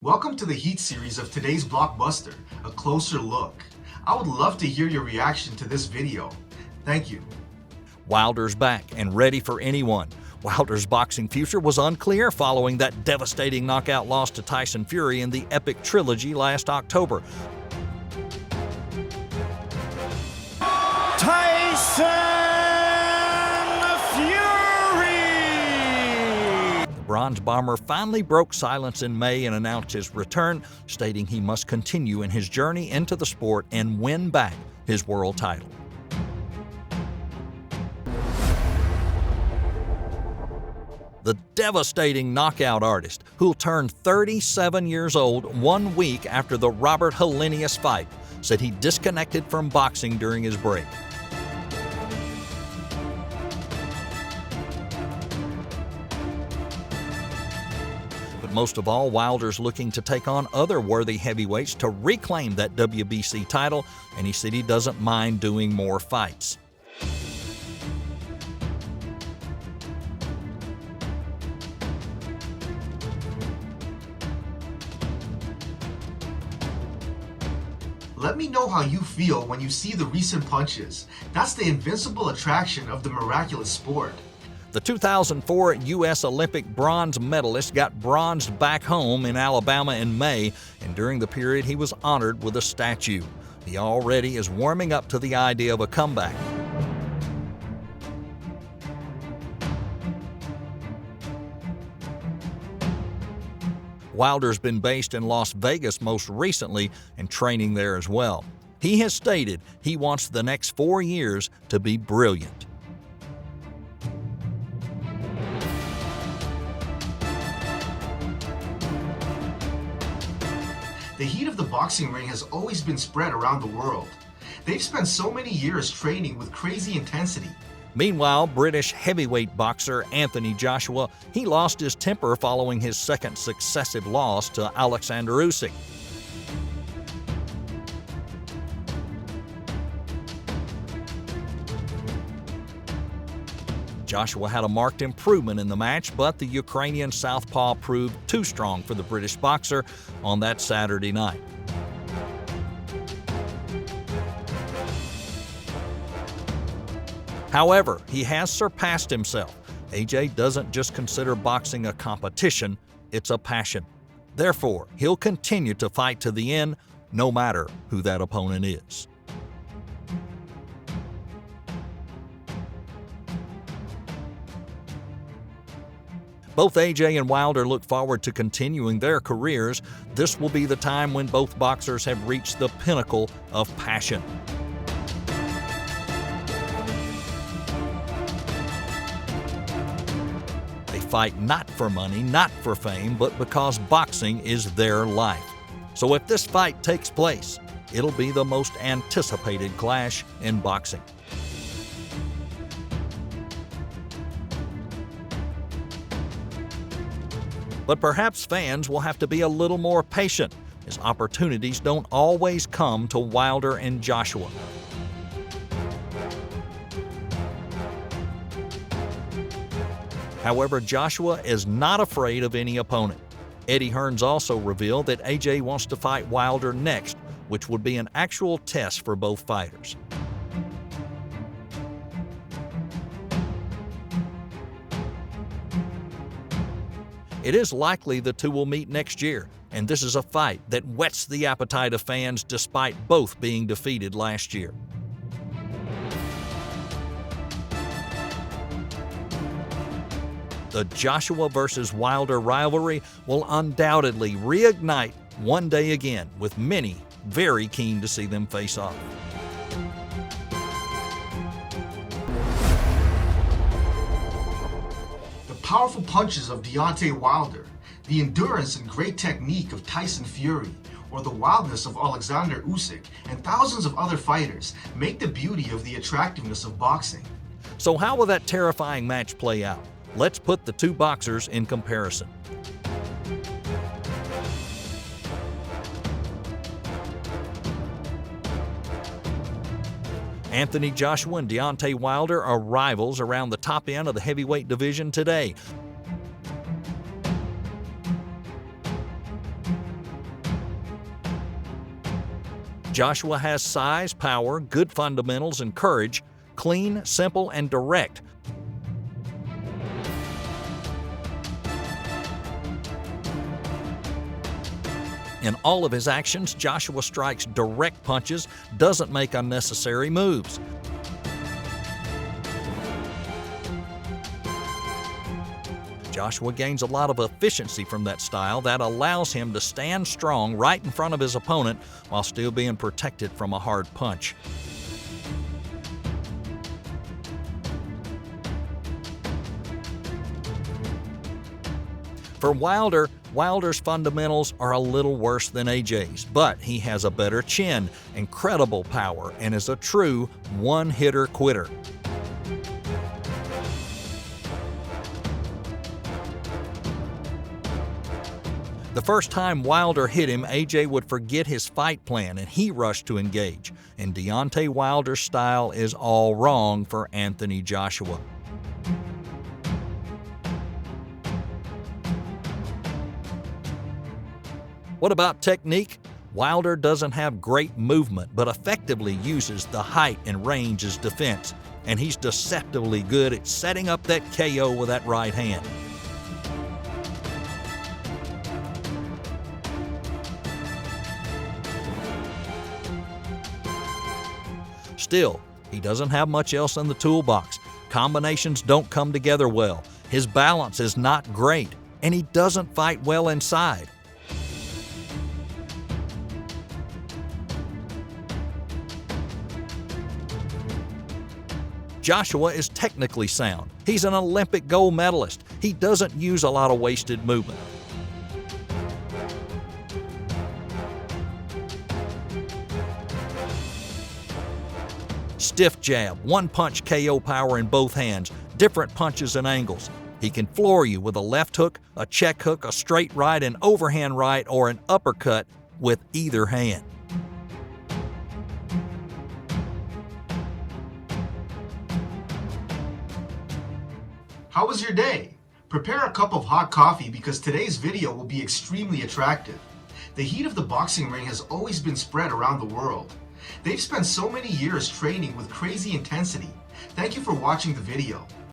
Welcome to the Heat series of today's blockbuster, A Closer Look. I would love to hear your reaction to this video. Thank you. Wilder's back and ready for anyone. Wilder's boxing future was unclear following that devastating knockout loss to Tyson Fury in the epic trilogy last October. Tyson Fury! The Bronze Bomber finally broke silence in May and announced his return, stating he must continue in his journey into the sport and win back his world title. The devastating knockout artist, who'll turn 37 years old 1 week after the Robert Helenius fight, said he disconnected from boxing during his break. But most of all, Wilder's looking to take on other worthy heavyweights to reclaim that WBC title, and he said he doesn't mind doing more fights. Let me know how you feel when you see the recent punches. That's the invincible attraction of the miraculous sport. The 2004 U.S. Olympic bronze medalist got bronzed back home in Alabama in May, and during the period he was honored with a statue. He already is warming up to the idea of a comeback. Wilder's been based in Las Vegas most recently and training there as well. He has stated he wants the next 4 years to be brilliant. The heat of the boxing ring has always been spread around the world. They've spent so many years training with crazy intensity. Meanwhile, British heavyweight boxer Anthony Joshua, he lost his temper following his second successive loss to Alexander Usyk. Joshua had a marked improvement in the match, but the Ukrainian southpaw proved too strong for the British boxer on that Saturday night. However, he has surpassed himself. AJ doesn't just consider boxing a competition, it's a passion. Therefore, he'll continue to fight to the end, no matter who that opponent is. Both AJ and Wilder look forward to continuing their careers. This will be the time when both boxers have reached the pinnacle of passion. Fight not for money, not for fame, but because boxing is their life. So if this fight takes place, it'll be the most anticipated clash in boxing. But perhaps fans will have to be a little more patient, as opportunities don't always come to Wilder and Joshua. However, Joshua is not afraid of any opponent. Eddie Hearns also revealed that AJ wants to fight Wilder next, which would be an actual test for both fighters. It is likely the two will meet next year, and this is a fight that whets the appetite of fans despite both being defeated last year. The Joshua versus Wilder rivalry will undoubtedly reignite one day again, with many very keen to see them face off. The powerful punches of Deontay Wilder, the endurance and great technique of Tyson Fury, or the wildness of Alexander Usyk, and thousands of other fighters make the beauty of the attractiveness of boxing. So how will that terrifying match play out? Let's put the two boxers in comparison. Anthony Joshua and Deontay Wilder are rivals around the top end of the heavyweight division today. Joshua has size, power, good fundamentals, and courage, clean, simple, and direct. In all of his actions, Joshua strikes direct punches, doesn't make unnecessary moves. Joshua gains a lot of efficiency from that style that allows him to stand strong right in front of his opponent while still being protected from a hard punch. For Wilder, Wilder's fundamentals are a little worse than AJ's, but he has a better chin, incredible power, and is a true one-hitter quitter. The first time Wilder hit him, AJ would forget his fight plan and he rushed to engage. And Deontay Wilder's style is all wrong for Anthony Joshua. What about technique? Wilder doesn't have great movement, but effectively uses the height and range as defense. And he's deceptively good at setting up that KO with that right hand. Still, he doesn't have much else in the toolbox. Combinations don't come together well. His balance is not great, and he doesn't fight well inside. Joshua is technically sound. He's an Olympic gold medalist. He doesn't use a lot of wasted movement. Stiff jab, one-punch KO power in both hands, different punches and angles. He can floor you with a left hook, a check hook, a straight right, an overhand right, or an uppercut with either hand. How was your day? Prepare a cup of hot coffee because today's video will be extremely attractive. The heat of the boxing ring has always been spread around the world. They've spent so many years training with crazy intensity. Thank you for watching the video.